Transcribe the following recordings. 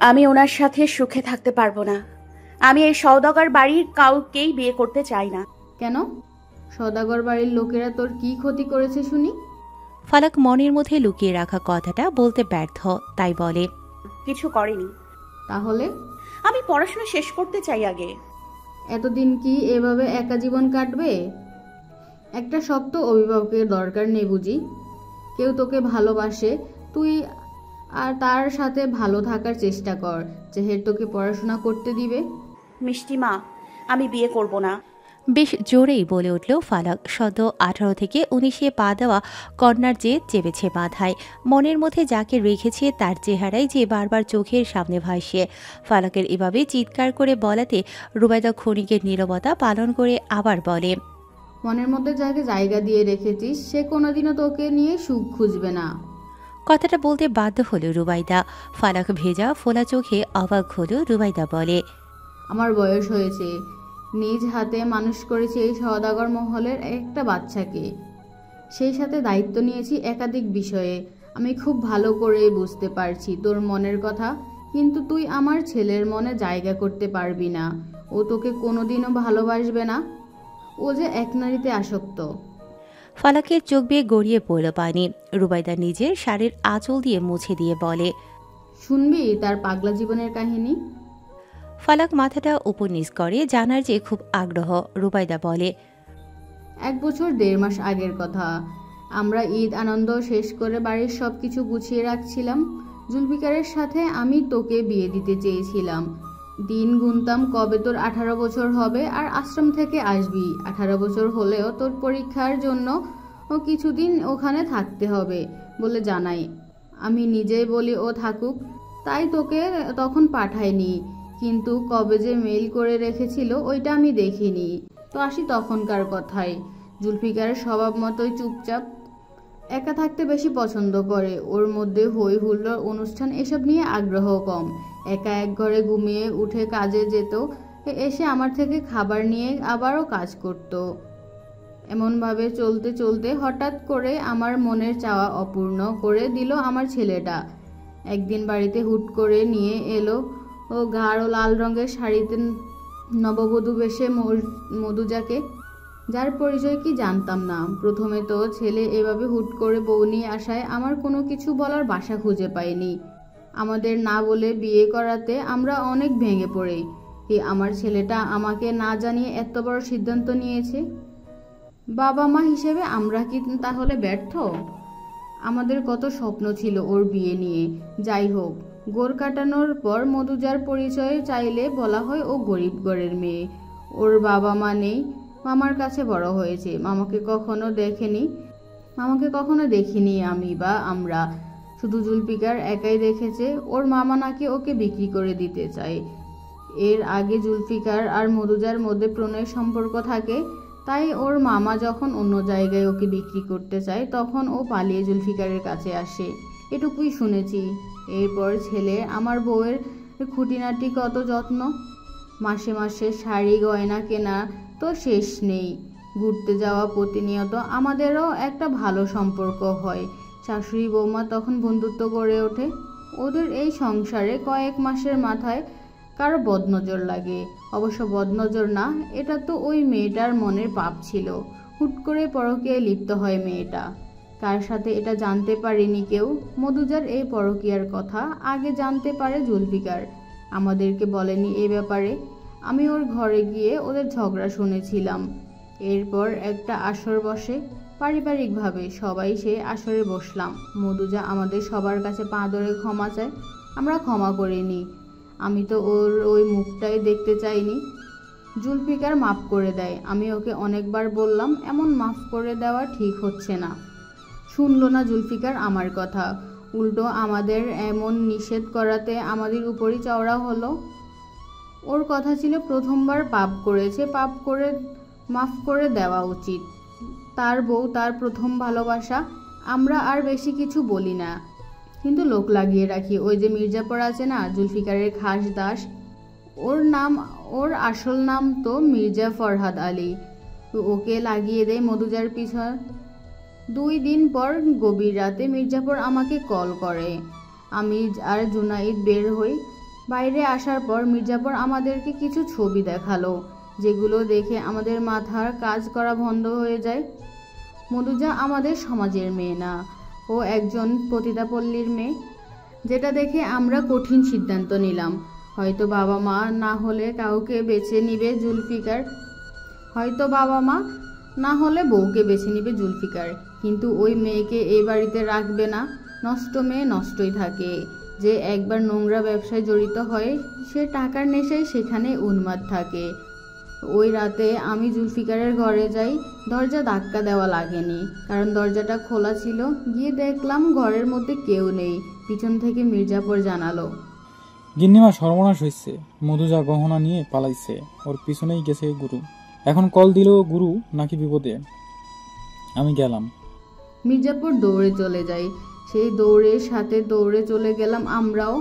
আমি ওনার সাথে সুখে থাকতে পারবো না। আমি এই সওদাগর বাড়ির কাউকেই বিয়ে করতে চাই না। কেন? সওদাগর বাড়ির লোকেরা তোর কি ক্ষতি করেছে শুনি? ফালাক মনের মধ্যে লুকিয়ে রাখা কথাটা বলতে ব্যর্থ, তাই বলে, কিছু করেনি। তাহলে? আমি পড়াশোনা শেষ করতে চাই আগে। এতদিন কি এভাবে একা জীবন কাটবে? একটা শক্ত অভিভাবকের দরকার নেই বুঝি? কেউ তোকে ভালোবাসে, তুই আর তার সাথে ভালো থাকার চেষ্টা কর, যে তোকে পড়াশোনা করতে দিবে। মিষ্টি মা, আমি বিয়ে করব না। বেশ জোরেই বলে উঠল ফালাক। সদ্য 18 থেকে 19-এ পা দেওয়া কন্যার জেদ চেপেছে মাথায়। মনের মধ্যে যাকে রেখেছে তার চেহারাই যে বারবার চোখের সামনে ভাসে। ফালাকের এভাবে চিৎকার করে বলাতে রুবাইদা ক্ষণিকের নীরবতা পালন করে আবার বলে, মনের মধ্যে যাকে জায়গা দিয়ে রেখেছিস সে কোনোদিনও তোকে নিয়ে সুখ খুঁজবে না। কথাটা বলতে বাধ্য হলো রুবাইদা। ফালাক ভেজা ফোলা চোখে অবাক হলো। রুবাইদা বলে, আমার বয়স হয়েছে, নিজ হাতে মানুষ করেছি এই সওদাগর মহলের একটা বাচ্চাকে, সেই সাথে দায়িত্ব নিয়েছি একাধিক বিষয়ে। আমি খুব ভালো করে বুঝতে পারছি তোর মনের কথা, কিন্তু তুই আমার ছেলের মনে জায়গা করতে পারবি না। ও তোকে কোনোদিনও ভালোবাসবে না। ও যে এক নারীতে আসক্ত। ফালাকের চোখ বেয়ে গড়িয়ে পড়ল পানি। রুবাইদা নিজের শাড়ির আঁচল দিয়ে মুছে দিয়ে বলে, শুনবি তার পাগলা জীবনের কাহিনী? ফালাক মাথাটা উপর নিচ করে, জানার যে খুব আগ্রহ। রুবাইদা বলে, 1 বছর 1.5 মাস আগের কথা। আমরা ঈদ আনন্দ শেষ করে বাড়ির সব কিছু গুছিয়ে রাখছিলাম। জুলফিকারের সাথে আমি তোকে বিয়ে দিতে চেয়েছিলাম। দিন গুনতাম কবে তোর 18 বছর হবে আর আশ্রম থেকে আসবি। 18 বছর হলেও তোর পরীক্ষার জন্য কিছুদিন ওখানে থাকতে হবে বলে জানাই। আমি নিজেই বলি ও থাকুক, তাই তোকে তখন পাঠাইনি। কিন্তু কবে যে মেইল করে রেখেছিল ওইটা আমি দেখিনি। তো আসি তখনকার কথায়। জুলফিকারের স্বভাব মতোই চুপচাপ, একা থাকতে বেশি পছন্দ করে। ওর মধ্যে হই হুল্লোড়, অনুষ্ঠান এসব নিয়ে আগ্রহ কম। একা এক ঘরে ঘুমিয়ে উঠে কাজে যেত, এসে আমার থেকে খাবার নিয়ে আবারও কাজ করত। এমনভাবে চলতে চলতে হঠাৎ করে আমার মনের চাওয়া অপূর্ণ করে দিল আমার ছেলেটা। একদিন বাড়িতে হুট করে নিয়ে এলো ও গাঢ় লাল রঙের শাড়িতে নববধূ বেশে মধুজাকে, যার পরিচয় কি জানতাম না। প্রথমে তো ছেলে এভাবে হুট করে বউ নিয়ে আসায় আমার কোনো কিছু বলার ভাষা খুঁজে পাইনি। আমাদের না বলে বিয়ে করাতে আমরা অনেক ভেঙে পড়ি। কি আমার ছেলেটা আমাকে না জানিয়ে এত বড় সিদ্ধান্ত নিয়েছে? বাবা মা হিসেবে আমরা কি তাহলে ব্যর্থ? আমাদের কত স্বপ্ন ছিল ওর বিয়ে নিয়ে। যাই হোক, গোড় কাটানোর পর মধুজার পরিচয় চাইলে বলা হয় ও গরিব ঘরের মেয়ে। ওর বাবা মা নেই, মামার কাছে বড় হয়েছে। মামাকে কখনো দেখিনি আমি বা আমরা। শুধু জুলফিকার একাই দেখেছে। ওর মামা নাকি ওকে বিক্রি করে দিতে চায়। এর আগে জুলফিকার আর মধুজার মধ্যে প্রণয়ের সম্পর্ক থাকে, তাই ওর মামা যখন অন্য জায়গায় ওকে বিক্রি করতে চায় তখন ও পালিয়ে জুলফিকারের কাছে আসে। এটুকুই শুনেছি। এরপর ছেলে আমার বউয়ের খুঁটিনাটি কত যত্ন। মাসে মাসে শাড়ি গয়না কেনা তো শেষ নেই। ঘুরতে যাওয়া প্রতিনিয়ত। আমাদেরও একটা ভালো সম্পর্ক হয়। শাশুড়ি বৌমা তখন বন্ধুত্ব গড়ে ওঠে। ওদের এই সংসারে কয়েক মাসের মাথায় কারো বদনজর লাগে। অবশ্য বদনজর না, এটা তো ওই মেয়েটার মনের পাপ ছিল। হুট করে পরকীয়ায় লিপ্ত হয় মেয়েটা। কার সাথে এটা জানতে পারিনি কেউ। মধুজার এই পরকীয়ার কথা আগে জানতে পারে জুলফিকার, আমাদেরকে বলেনি এ ব্যাপারে। আমি ওর ঘরে গিয়ে ওদের ঝগড়া শুনেছিলাম। এরপর একটা আসর বসে পারিবারিকভাবে। সবাই সে আসরে বসলাম। মধুজা আমাদের সবার কাছে পা ধরে ক্ষমা চায়। আমরা ক্ষমা করিনি। আমি তো ওর ওই মুখটাই দেখতে চাইনি। জুলফিকার মাফ করে দেয়। আমি ওকে অনেকবার বললাম এমন মাফ করে দেওয়া ঠিক হচ্ছে না। শুনলো না জুলফিকার আমার কথা। উল্টো আমাদের এমন নিষেধ করাতে আমাদের উপরই চওড়া হলো। ওর কথা ছিল প্রথমবার পাপ করেছে, পাপ করে মাফ করে দেওয়া উচিত। তার বউ, তার প্রথম ভালোবাসা। আমরা আর বেশি কিছু বলি না, কিন্তু লোক লাগিয়ে রাখি। ওই যে মির্জাপুর আছে না, জুলফিকারের খাস দাস, ওর আসল নাম তো মির্জা ফরহাদ আলী। ওকে লাগিয়ে দেয় মধুজার পিছন। 2 দিন পর গভীর রাতে মির্জাপুর আমাকে কল করে। আমি আর জুনাইদ বের হই। বাইরে আসার পর মির্জাপুর আমাদেরকে কিছু ছবি দেখালো, যেগুলো দেখে আমাদের মাথার কাজ করা বন্ধ হয়ে যায়। মধুজা আমাদের সমাজের মেয়ে না, ও একজন পতিতাপল্লীর মেয়ে। যেটা দেখে আমরা কঠিন সিদ্ধান্ত নিলাম, হয়তো বাবা মা না হলে কাউকে বেছে নিবে জুলফিকার, হয়তো বাবা মা না হলে বউকে বেছে নিবে জুলফিকার, কিন্তু ওই মেয়েকে এই বাড়িতে রাখবে না। নষ্ট মেয়ে নষ্টই থাকে। যে একবার নোংরা ব্যবসায় জড়িত হয় সে টাকার নেশায় সেখানে উন্মাদ থাকে। ওই রাতে আমি জুলফিকারের ঘরে যাই, দরজা ধাক্কা দেওয়া লাগেনি, কারণ দরজাটা খোলা ছিল। গিয়ে দেখলাম ঘরের মধ্যে কেউ নেই। পিছন থেকে মির্জাপুর জানালো, গিন্নিমা সর্বনাশ হয়েছে, মধুজা গহনা নিয়ে পালাইছে, ওর পিছনেই গেছে গুরু। এখন কল দিল গুরু নাকি বিপদে। আমি গেলাম। মির্জাপুর দৌড়ে চলে যায়। সেই দৌড়ের সাথে দৌড়ে চলে গেলাম আমরাও।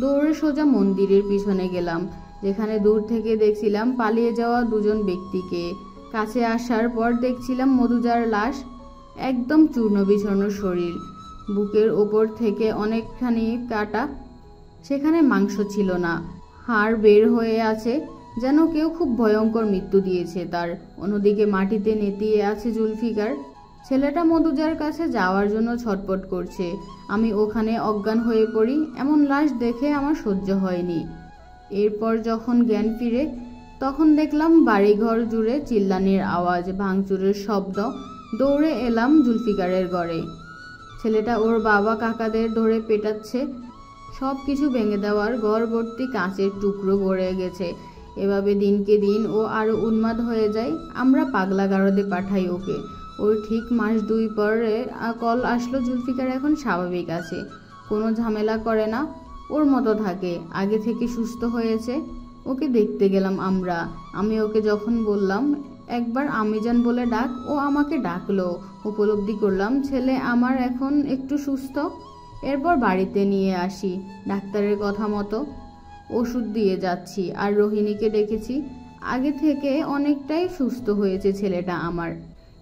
দৌড়ে সোজা মন্দিরের পিছনে গেলাম, যেখানে দূর থেকে দেখছিলাম পালিয়ে যাওয়া দুজন ব্যক্তিকে। কাছে আসার পর দেখছিলাম মধুজার লাশ, একদম চূর্ণ বিচূর্ণ শরীর, বুকের ওপর থেকে অনেকখানি কাটা, সেখানে মাংস ছিল না, হাড় বের হয়ে আছে, যেন কেউ খুব ভয়ঙ্কর মৃত্যু দিয়েছে তার। অন্যদিকে মাটিতে নেতিয়ে আছে জুলফিকার। ছেলেটা মধুজার কাছে যাওয়ার জন্য ছটপট করছে। আমি ওখানে অজ্ঞান হয়ে পড়ি। এমন লাশ দেখে আমার সহ্য হয়নি। এরপর যখন জ্ঞান ফিরে, তখন দেখলাম বাড়িঘর জুড়ে চিল্লানির আওয়াজ, ভাঙচুরের শব্দ। দৌড়ে এলাম জুলফিকারের ঘরে। ছেলেটা ওর বাবা কাকাদের ধরে পেটাচ্ছে। সব কিছু ভেঙে দেওয়ার ঘর ভর্তি কাঁচের টুকরো গড়ে গেছে। এভাবে দিনকে দিন ও আরও উন্মাদ হয়ে যায়। আমরা পাগলা গারদে পাঠাই ওকে। ওর ঠিক মাস 2 পরে কল আসলো জুলফিকার এখন স্বাভাবিক আছে, কোনো ঝামেলা করে না, ওর মতো থাকে, আগে থেকে সুস্থ হয়েছে। ওকে দেখতে গেলাম আমরা। আমি ওকে যখন বললাম একবার আমিজান বলে ডাক, ও আমাকে ডাকলো। উপলব্ধি করলাম ছেলে আমার এখন একটু সুস্থ। এরপর বাড়িতে নিয়ে আসি, ডাক্তারের কথা মতো ওষুধ দিয়ে যাচ্ছি, আর রোহিণীকে ডেকেছি। আগে থেকে অনেকটাই সুস্থ হয়েছে ছেলেটা আমার,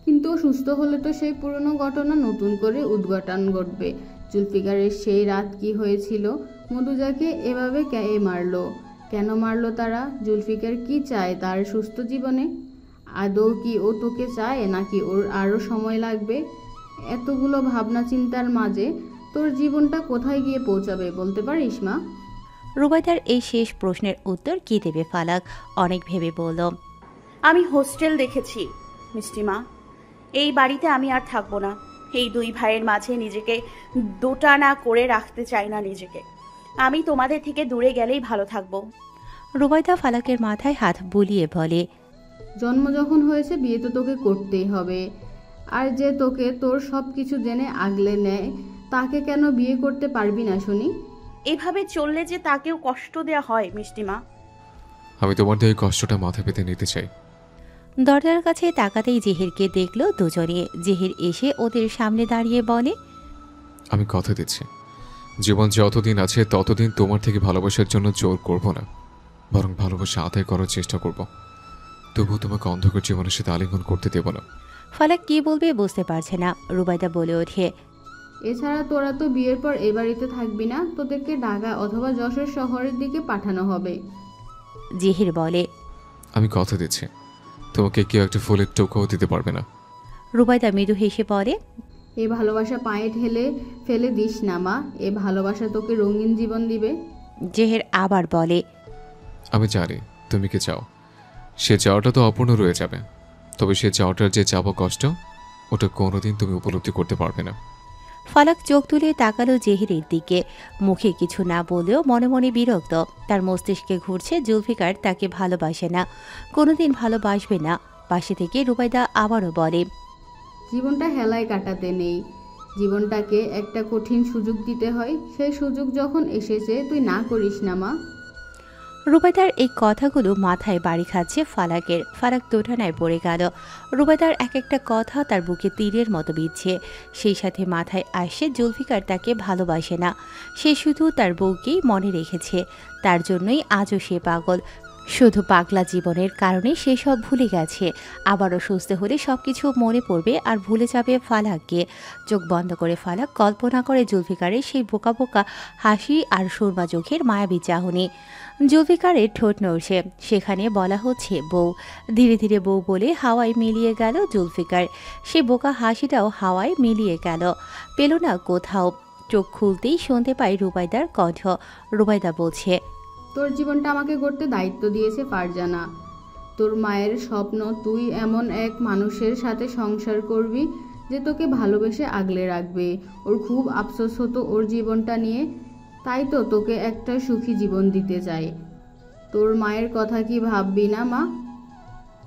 কিন্তু সুস্থ হলে তো সেই পুরনো ঘটনা নতুন করে উদ্ঘাটন ঘটবে। জুলফিকারের সেই রাত কি হয়েছিল, মধুজাকে এভাবে কে মারলো, কেন মারলো তারা, জুলফিকার কি চায় তার সুস্থ জীবনে, আদৌ কি ও তোকে চায় নাকি ওর আরও সময় লাগবে? এতগুলো ভাবনা চিন্তার মাঝে তোর জীবনটা কোথায় গিয়ে পৌঁছাবে বলতে পারিস মা? রুবাইদার এই শেষ প্রশ্নের উত্তর কি দেবে ফালাক অনেক ভেবে বলল, আমি হোস্টেল দেখেছি মিষ্টিমা, এই বাড়িতে আমি আর থাকবো না। এই 2 ভাইয়ের মাঝে নিজেকে দোটানা করে রাখতে চাই না নিজেকে। আমি তোমাদের থেকে দূরে গেলেই ভালো থাকবো। রুবাইদা ফালাকের মাথায় হাত বুলিয়ে বলে, জন্ম যখন হয়েছে বিয়ে তো তোকে করতেই হবে। আর যে তোকে তোর সব কিছু জেনে আগলে নেয়, তাকে কেন বিয়ে করতে পারবি না শুনি? এভাবে চললে যে তাকেও কষ্ট দেয়া হয় মিষ্টিমা। আমি তোমার দিয়ে কষ্টটা মাথা পেতে নিতে চাই। দরজার কাছে তাকাতেই জেহেরকে দেখলো দুজনে। জেহের এসে ওদের সামনে দাঁড়িয়ে বলে, আমি কথা দিচ্ছি, জীবন যতদিন আছে ততদিন তোমার থেকে ভালোবাসার জন্য জোর করব না, বরং ভালোবাসা আদায় করার চেষ্টা করব। তবুও তোমাকে অন্ধকার জীবনের সাথে আলিঙ্গন করতে দেব না। ফালাক কি বলবে বুঝতে পারছে না। রুবাইদা বলে ওঠে, এছাড়া তোরা তো বিয়ের পর এ বাড়িতে থাকবি না, তোদেরকে ঢাকা অথবা যশোর শহরের দিকে পাঠানো হবে। জেহের বলে, আমি কথা দিচ্ছি, তোমাকে কেউ একটা ফুলের টোকাও দিতে পারবে না। রুবাইদা মৃদু হেসে পড়ে, এ ভালোবাসা পায়ে ঠেলে ফেলে দিস না মা, এ ভালোবাসা তোকে রঙিন জীবন দিবে। জেহের আবার বলে, আমি জানি তুমি কি চাও, সে চাওয়াটা তো অপূর্ণ রয়ে যাবে, তবে সে চাওয়াটার যে চাপা কষ্ট, ওটা কোনোদিন তুমি উপলব্ধি করতে পারবে না। ফালাক চোখ তুলে তাকালো জেহেরের দিকে। মুখে কিছু না বলেও মনে মনে বিরক্ত। তার মস্তিষ্কে ঘুরছে জুলফিকার তাকে ভালোবাসে না, কোনোদিন ভালোবাসবে না। পাশে থেকে রুবাইদা আবারও বলে, জীবনটা হেলায় কাটাতে নেই, জীবনটাকে একটা কঠিন সুযোগ দিতে হয়। সেই সুযোগ যখন এসেছে তুই না করিস না মা। রুবাইদার এই কথাগুলো মাথায় বাড়ি খাচ্ছে ফালাকের। ফালাক দোটানায় পড়ে গেল। রুবাইদার এক একটা কথা তার বুকে তীরের মতো বিচ্ছে। সেই সাথে মাথায় আসে জুলফিকার তাকে ভালোবাসে না, সে শুধু তার বউকেই মনে রেখেছে, তার জন্যই আজও সে পাগল। শুধু পাগলা জীবনের কারণে সে সব ভুলে গেছে। আবারও সুস্থ হলে সবকিছু মনে পড়বে আর ভুলে যাবে ফালাককে। চোখ বন্ধ করে ফালাক কল্পনা করে জুলফিকারের সেই বোকা বোকা হাসি আর সুরমা চোখের মায়াবী চাহনি। জুলফিকারের ঠোঁট নড়ছে, সেখানে বলা হচ্ছে বউ। ধীরে ধীরে বউ বলে হাওয়ায় মিলিয়ে গেল জুলফিকার। সে বোকা হাসিটাও হাওয়ায় মিলিয়ে গেল, পেল না কোথাও। চোখ খুলতেই শুনতে পাই রুবাইদার কণ্ঠ। রুবাইদা বলছে, তোর জীবনটা আমাকে গড়তে দায়িত্ব দিয়েছে ফারজানা। তোর মায়ের স্বপ্ন তুই এমন এক মানুষের সাথে সংসার করবি যে তোকে ভালোবেসে আগলে রাখবে। ওর খুব আফসোস হতো ওর জীবনটা নিয়ে, তাই তো তোকে একটা সুখী জীবন দিতে চাই। তোর মায়ের কথা কি ভাববি না মা?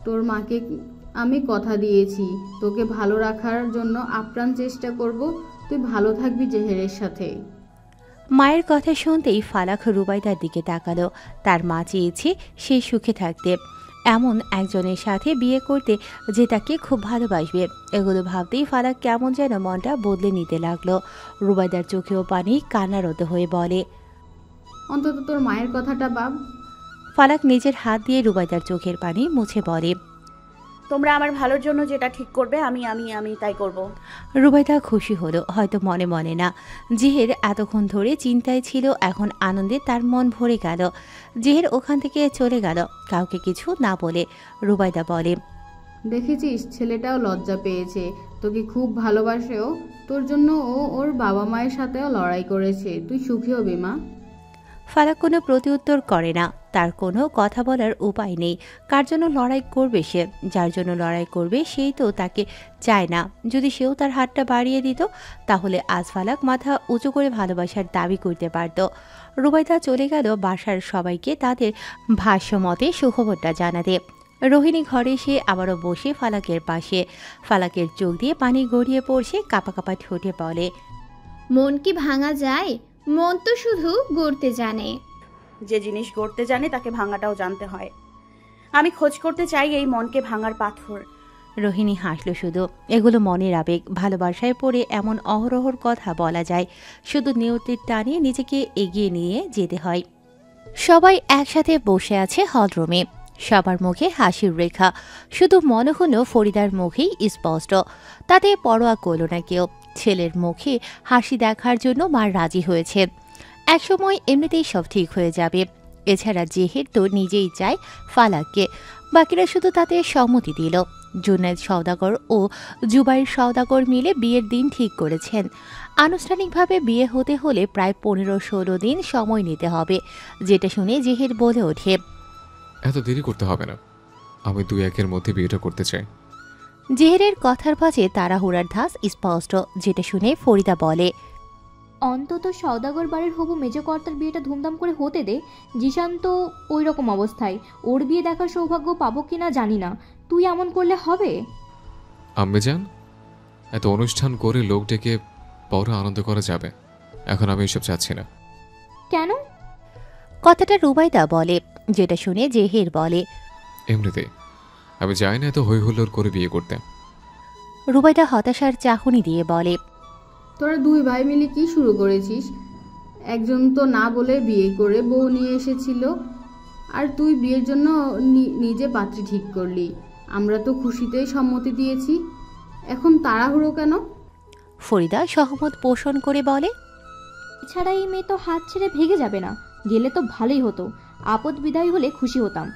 তোর মাকে আমি কথা দিয়েছি, তোকে ভালো রাখার জন্য আপ্রাণ চেষ্টা করব। তুই ভালো থাকবি জেহেরের সাথে। মায়ের কথা শুনতেই ফালাক রুবাইদার দিকে তাকালো। তার মা চেয়েছে সে সুখে থাকতে, এমন একজনের সাথে বিয়ে করতে যে তাকে খুব ভালোবাসবে। এগুলো ভাবতেই ফালাক কেমন যেন মনটা বদলে নিতে লাগলো। রুবাইদার চোখেও পানি কান্নারত হয়ে বলে, অন্তত তোর মায়ের কথাটা ভাব। ফালাক নিজের হাত দিয়ে রুবাইদার চোখের পানি মুছে বলে, তোমরা আমার ভালোর জন্য যেটা ঠিক করবে আমি আমি আমি তাই করব। রুবাইদা খুশি হলো, হয়তো মনে মনে না। জেহের এতক্ষণ ধরে চিন্তায় ছিল, এখন আনন্দে তার মন ভরে গেল। জেহের ওখান থেকে চলে গেল কাউকে কিছু না বলে। রুবাইদা বলে, দেখেছিস ছেলেটাও লজ্জা পেয়েছে, তোকে খুব ভালোবাসেও। তোর জন্য ও ওর বাবা মায়ের সাথেও লড়াই করেছে। তুই সুখী হবি মা। ফালাক কোনো প্রতিউত্তর করে না, তার কোনো কথা বলার উপায় নেই। কার জন্য লড়াই করবে সে? যার জন্য লড়াই করবে সেই তো তাকে চায় না। যদি সেও তার হাতটা বাড়িয়ে দিত তাহলে আজ ফালাক মাথা উঁচু করে ভালোবাসার দাবি করতে পারত। রুবাইদা চলে গেল বাসার সবাইকে তাদের ভাষ্যমতে সুখবরটা জানাতে। রোহিণী ঘরে এসে আবারও বসে ফালাকের পাশে। ফালাকের চোখ দিয়ে পানি গড়িয়ে পড়ছে, কাপা কাপা ঠোঁটে বলে, মন কি ভাঙা যায়? মন তো শুধু গড়তে জানে। যে জিনিস গড়তে জানে তাকে ভাঙাটাও জানতে হয়। আমি খোঁজ করতে চাই এই মনকে ভাঙার পাথর। রোহিণী হাসল শুধু। এগুলো মনের আবেগ, ভালোবাসায় পড়ে এমন অহরহর কথা বলা যায়। শুধু নিয়তির টানে নিজেকে এগিয়ে নিয়ে যেতে হয়। সবাই একসাথে বসে আছে হলরুমে, সবার মুখে হাসির রেখা। শুধু মনে হলো ফরিদার মুখেই স্পষ্ট। তাতে পরোয়া করল না কেউ। ছেলের মুখে হাসি দেখার জন্য মা রাজি হয়েছে। একসময় এমনিতেই সব ঠিক হয়ে যাবে। এছাড়া জেহের তো নিজেই চায় ফালাককে, বাকিরা শুধু তাতে সম্মতি দিল। জুনায়েদ সওদাগর ও জুবাইর সওদাগর মিলে বিয়ের দিন ঠিক করেছেন। আনুষ্ঠানিকভাবে বিয়ে হতে হলে প্রায় 15-16 দিন সময় নিতে হবে, যেটা শুনে জেহের বলে ওঠে, এত দেরি করতে হবে না, আমি 2-1 মধ্যে বিয়েটা করতে চাই। জেহেরের কথার মাঝে তাড়াহুড়ার ধাস স্পষ্ট, যেটা শুনে ফরিদা বলে, অন্তত সওদাগর বাড়ির হবু মেজকর্তার বিয়েটা ধুমধাম করে হতে দে। জিশান তো ওই রকম অবস্থায়, ওর বিয়ে দেখার সৌভাগ্য পাবো কিনা জানি না। তুই এমন করলে হবে? আম্মেজান, এত অনুষ্ঠান করে লোক ডেকে বড় আনন্দ করা যাবে? এখন আমি এসব চাচ্ছি না। কেন? কথাটা রুবাইদা বলে, যেটা শুনে জেহের বলে, এমনিতে আমি চাই না এত হই হুল্লোড় করে বিয়ে করতে। রুবাইদা হতাশার চাহনি দিয়ে বলে, তোরা দুই ভাই মিলে কি শুরু করেছিস? একজন তো না বলে বিয়ে করে বউ নিয়ে এসেছিল, আর তুই বিয়ের জন্য নিজে পাত্রী ঠিক করলি। আমরা তো খুশিতেই সম্মতি দিয়েছি, এখন তাড়াহুড়ো কেন? ফরিদা সহমত পোষণ করে বলে, এছাড়া এই মেয়ে তো হাত ছেড়ে ভেগে যাবে না। গেলে তো ভালোই হতো, আপদ বিদায় হলে খুশি হতাম।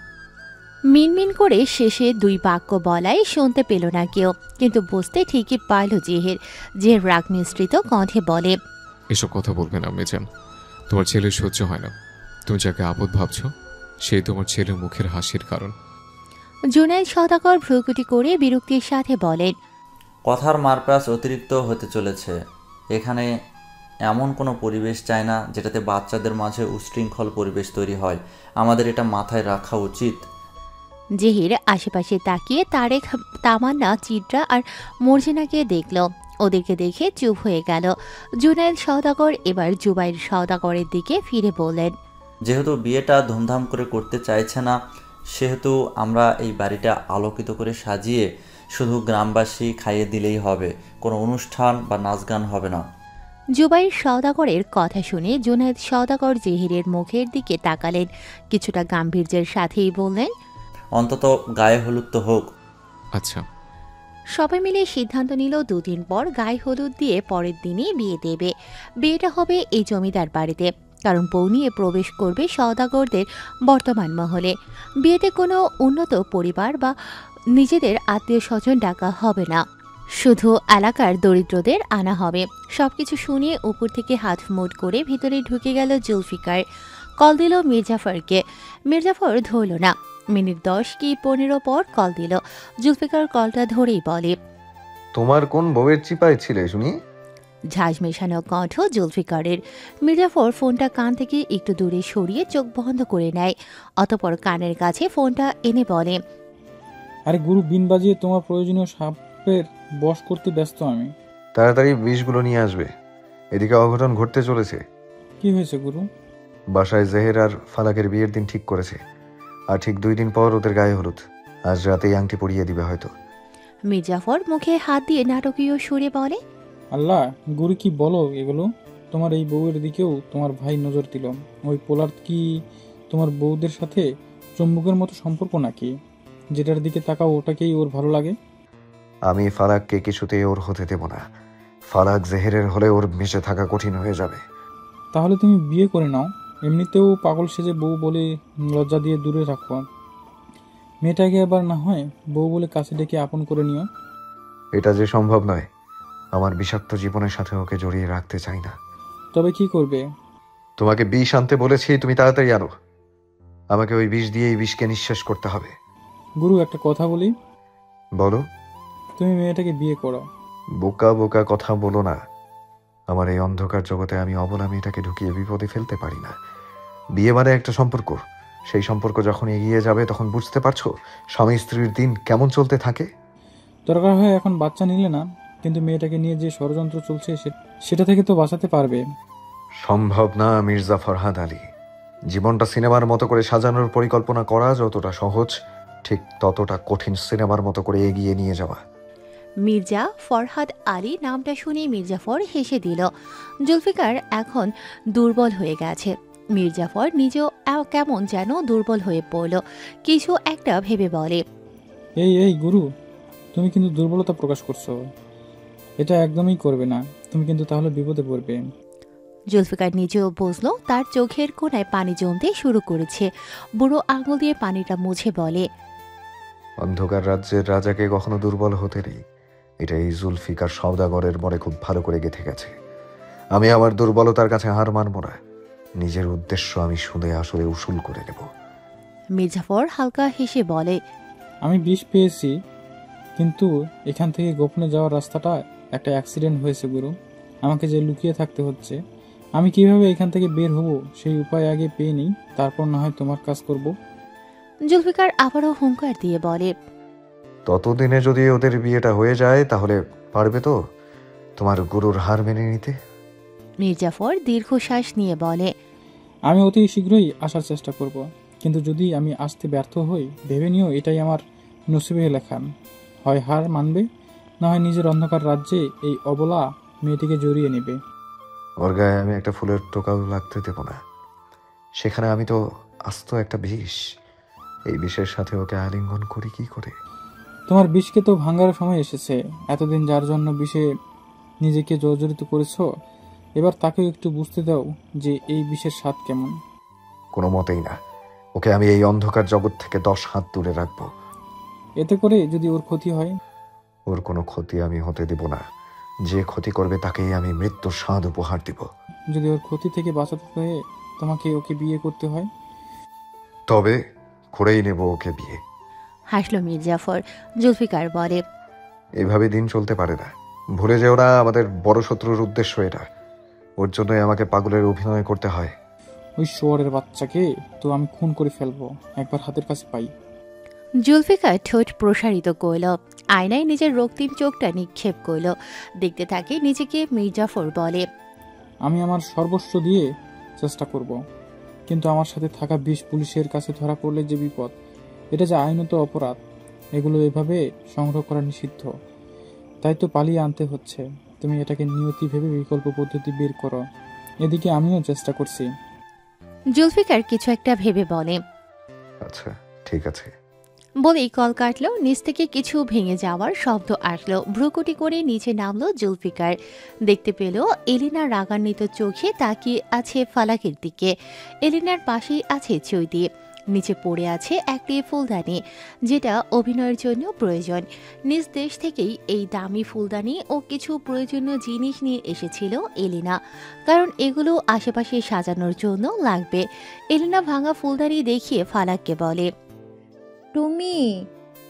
মিনমিন করে শেষে 2 বাক্য বলাই শুনতে পেল না কেউ, কিন্তু বুঝতে ঠিকই পারল জেহের। যে রাগ মিশ্রিত কণ্ঠে বলে, এসব কথা বলবেন আম্মেজান, তোমার ছেলের সহ্য হয় না। তুমি যাকে আপদ ভাবছ সেই তোমার ছেলের মুখের হাসির কারণ। জুনায়েদ সওদাগর ভ্রুকুটি করে বিরক্তির সাথে বলেন, কথার মারপ্যাচ অতিরিক্ত হতে চলেছে। এখানে এমন কোনো পরিবেশ চাই না যেটাতে বাচ্চাদের মাঝে উশৃঙ্খল পরিবেশ তৈরি হয়। আমাদের এটা মাথায় রাখা উচিত। জেহির আশেপাশে তাকিয়ে তারেক, তামান্না, চিত্রা আর মর্জিনাকে দেখল। ওদেরকে দেখে চুপ হয়ে গেল। জুনায়েদ সওদাগর এবার জুবাইর সওদাগরের দিকে ফিরে বললেন, যেহেতু বিয়েটা ধুমধাম করে করতে চাইছে না, সেহেতু আমরা এই বাড়িটা আলোকিত করে সাজিয়ে শুধু গ্রামবাসী খাইয়ে দিলেই হবে। কোনো অনুষ্ঠান বা নাচ গান হবে না। জুবাইর সওদাগরের কথা শুনে জুনায়েদ সওদাগর জহিরের মুখের দিকে তাকালেন, কিছুটা গাম্ভীর্যের সাথেই বললেন, অন্তত গায়ে হলুদ তো হোক। আচ্ছা। সবাই মিলে সিদ্ধান্ত নিল 2 দিন পর গায়ে হলুদ দিয়ে পরের দিনই বিয়ে দেবে। বিয়েটা হবে এই জমিদার বাড়িতে, কারণ বউ নিয়ে প্রবেশ করবে সওদাগরদের বর্তমান মহলে। বিয়েতে কোনো উন্নত পরিবার বা নিজেদের আত্মীয় স্বজন ডাকা হবে না, শুধু এলাকার দরিদ্রদের আনা হবে। সবকিছু শুনিয়ে উপর থেকে হাত মুট করে ভিতরে ঢুকে গেল জুলফিকার। কল দিল মির্জাফরকে। মির্জাফর ধরল না। মিনিট 10 কি 15 পর কল দিল। জুলফিকার কলটা ধরেই বলে, তোমার কোন বউয়ের চিপায় ছিলে শুনি? ঝাঁজ মেশানো কণ্ঠ জুলফিকারের। মির্জাফর ফোনটা কান থেকে একটু দূরে সরিয়ে চোখ বন্ধ করে নেয়, অতঃপর কানের কাছে ফোনটা এনে বলে, আরে গুরু, বিন বাজিয়ে তোমার প্রয়োজনীয় সাপের বশ করতে ব্যস্ত আমি। তাড়াতাড়ি বিষগুলো নিয়ে আসবে, এদিকে অঘটন ঘটতে চলেছে। কি হয়েছে গুরু? বাসায় জেহের আর ফালাকের বিয়ের দিন ঠিক করেছে, আর ঠিক 2 দিন পর ওদের গায়ে হলুদ। আজ রাতেই আংটি পরিয়ে দিবে হয়তো। মির্জাফর মুখে হাত দিয়ে নাটকীয় সুরে বলে, আল্লাহ, গুরু কি বলো এগুলো? তোমার এই বউয়ের দিকেও তোমার ভাই নজর দিল। ওই পোলার কি তোমার বউদের সাথে চুম্বকের মতো সম্পর্ক নাকি? যেটার দিকে তাকাও ওটাকেই ওর ভালো লাগে। আমি ফালাককে কিছুতেই ওর হতে দেব না। ফালাক জেহেরের হলে ওর মিশে থাকা কঠিন হয়ে যাবে। তাহলে তুমি বিয়ে করে নাও। এমনিতেও পাগল সেজে বউ বলে লজ্জা দিয়ে দূরে রাখো। মেয়েটাকে এবার না হয় বউ বলে কাছে ডেকে আপন করে নিও। এটা যে সম্ভব নয়। আমার বিষাক্ত জীবনের সাথে ওকে জড়িয়ে রাখতে চাই না। তবে কি করবে? তোমাকে বিষ আনতে বলেছি, তুমি তাড়াতাড়ি আনো। আমাকে ওই বিষ দিয়ে এই বিষকে নিঃশেষ করতে হবে। গুরু, একটা কথা বলি। বলো। তুমি মেয়েটাকে বিয়ে করো। বোকা বোকা কথা বলো না। আমার এই অন্ধকার জগতে আমি অবলা মেয়েটাকে ঢুকিয়ে বিপদে ফেলতে পারি না। বিয়ে মানে একটা সম্পর্ক। সেই সম্পর্ক যখন এগিয়ে যাবে তখন বুঝতে পারছো স্বামী স্ত্রীর দিন কেমন চলতে থাকে। দরকার হয় এখন বাচ্চা নিলে না, কিন্তু মেয়েটাকে নিয়ে যে ষড়যন্ত্র চলছে সেটা থেকে তো বাঁচাতে পারবে। সম্ভব না মির্জা ফরহাদ আলী। জীবনটা সিনেমার মতো করে সাজানোর পরিকল্পনা করা যতটা সহজ, ঠিক ততটা কঠিন সিনেমার মতো করে এগিয়ে নিয়ে যাওয়া। মির্জা ফরহাদ আলী নামটা শুনে মির্জাফর হেসে দিল। জুলফিকার এখন দুর্বল হয়ে গেছে। মির্জাফর নিজেও কেমন যেন দুর্বল হয়ে পড়ল। কিছু একটা ভেবে বলে, এই গুরু, তুমি কিন্তু দুর্বলতা প্রকাশ করছো। এটা একদমই করবে না। তুমি কিন্তু তাহলে বিপদে পড়বে। জুলফিকার নিজেও বুঝলো তার চোখের কোণায় পানি জমতে শুরু করেছে। বুড়ো আঙুল দিয়ে পানিটা মুছে বলে, অন্ধকার রাজ্যের রাজাকে কখনো দুর্বল হতে নেই। এটা এই জুলফিকার সওদাগরের মনে খুব ভালো করে গেঁথে গেছে। আমি আমার দুর্বলতার কাছে হার মানব না। নিজের উদ্দেশ্য আমি শুনে আসলে উসুল করে নেব। মির্জাফর হালকা হেসে বলে, আমি বিষ পেয়েছি, কিন্তু এখান থেকে গোপনে যাওয়ার রাস্তাটা একটা অ্যাক্সিডেন্ট হয়েছে গুরু। আমাকে যে লুকিয়ে থাকতে হচ্ছে, আমি কিভাবে এখান থেকে বের হব সেই উপায় আগে পেয়ে নিই, তারপর না হয় তোমার কাজ করব। জুলফিকার আবারও হুঙ্কার দিয়ে বলে, ততদিনে যদি ওদের বিয়েটা হয়ে যায় তাহলে পারবে তো তোমার গুরুর হার মেনে নিতে? মির্জাফর দীর্ঘশ্বাস নিয়ে বলে, আমি অতি শীঘ্রই আসার চেষ্টা করব, কিন্তু যদি আমি আসতে ব্যর্থ হই ভেবে নিও এটাই আমার নসিবে লেখা। হয় হার মানবে, না হয় নিজের অন্ধকার রাজ্যে এই অবলা মেয়েটিকে জড়িয়ে নেবে। ওর গায়ে আমি একটা ফুলের টোকাও লাগতে দেব না। সেখানে আমি তো আস্ত একটা বিষ। এই বিষের সাথে ওকে আলিঙ্গন করি কি করে? তোমার বিষকে তো ভাঙার সময় এসেছে। এতদিন যার জন্য বিষে নিজেকে জর্জরিত করেছো, এবার তাকেও একটু বুঝতে দাও যে এই বিষের স্বাদ কেমন। কোনো মতেই না। ওকে আমি এই অন্ধকার জগৎ থেকে 10 হাত দূরে রাখবো। এতে করে যদি ওর ক্ষতি হয়? ওর কোনো ক্ষতি আমি হতে দেব না। যে ক্ষতি করবে তাকেই আমি মৃত্যুর স্বাদ উপহার দিব। যদি ওর ক্ষতি থেকে বাঁচাতে হয়ে তোমাকে ওকে বিয়ে করতে হয়, তবে করেই নেব ওকে বিয়ে। হাসলো মির্জাফর। জুলফিকার বলে, এভাবে দিন চলতে পারে না। ভুলে যেও না আমাদের বড় শত্রুর উদ্দেশ্য এটা। ওর জন্যই আমাকে পাগলের অভিনয় করতে হয়। ওই শোয়ারের বাচ্চাকে তো আমি খুন করে ফেলবো একবার হাতের কাছে পাই। জুলফিকার ঠোঁট প্রসারিত করল, আয়নায় নিজের রক্তিম চোখটা নিক্ষেপ করল। দেখতে থাকে নিজেকে। মির্জাফর বলে, আমি আমার সর্বস্ব দিয়ে চেষ্টা করব, কিন্তু আমার সাথে থাকা 20 পুলিশের কাছে ধরা পড়লে যে বিপদ। এটা যে আইনত অপরাধ, এগুলো এভাবে সংগ্রহ করা নিষিদ্ধ। তাই তো পালিয়ে আনতে হচ্ছে। তুমি এটাকে নিয়তি ভেবে বিকল্প পদ্ধতি বের করো। এদিকে আমিও চেষ্টা করছি। জুলফিকার কিছু একটা ভেবে বলে। আচ্ছা ঠিক আছে। বলেই কল কাটলো। নিচ থেকে কিছু ভেঙে যাওয়ার শব্দ আসলো। ভ্রুকুটি করে নিচে নামলো জুলফিকার। দেখতে পেল এলিনা রাগান্বিত চোখে তাকিয়ে আছে ফালাকের দিকে। এলিনার পাশেই আছে চৈতি। নিচে পড়ে আছে একটি ফুলদানি, যেটা অভিনয়ের জন্য প্রয়োজন। নিজ দেশ থেকেই এই দামি ফুলদানি ও কিছু প্রয়োজনীয় জিনিস নিয়ে এসেছিল এলিনা, কারণ এগুলো আশেপাশে সাজানোর জন্য লাগবে। এলিনা ভাঙা ফুলদানি দেখিয়ে ফালাককে বলে, তুমি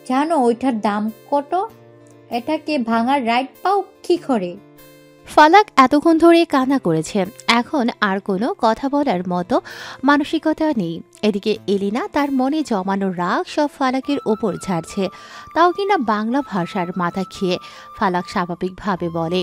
জানো ওইটার দাম কত? এটাকে ভাঙার রাইট পাও কি করে? ফালাক এতক্ষণ ধরে কান্না করেছে, এখন আর কোনো কথা বলার মতো মানসিকতা নেই। এদিকে এলিনা তার মনে জমানো রাগ সব ফালাকের ওপর ঝাড়ছে, তাও কিনা বাংলা ভাষার মাথা খেয়ে। ফালাক স্বাভাবিকভাবে বলে,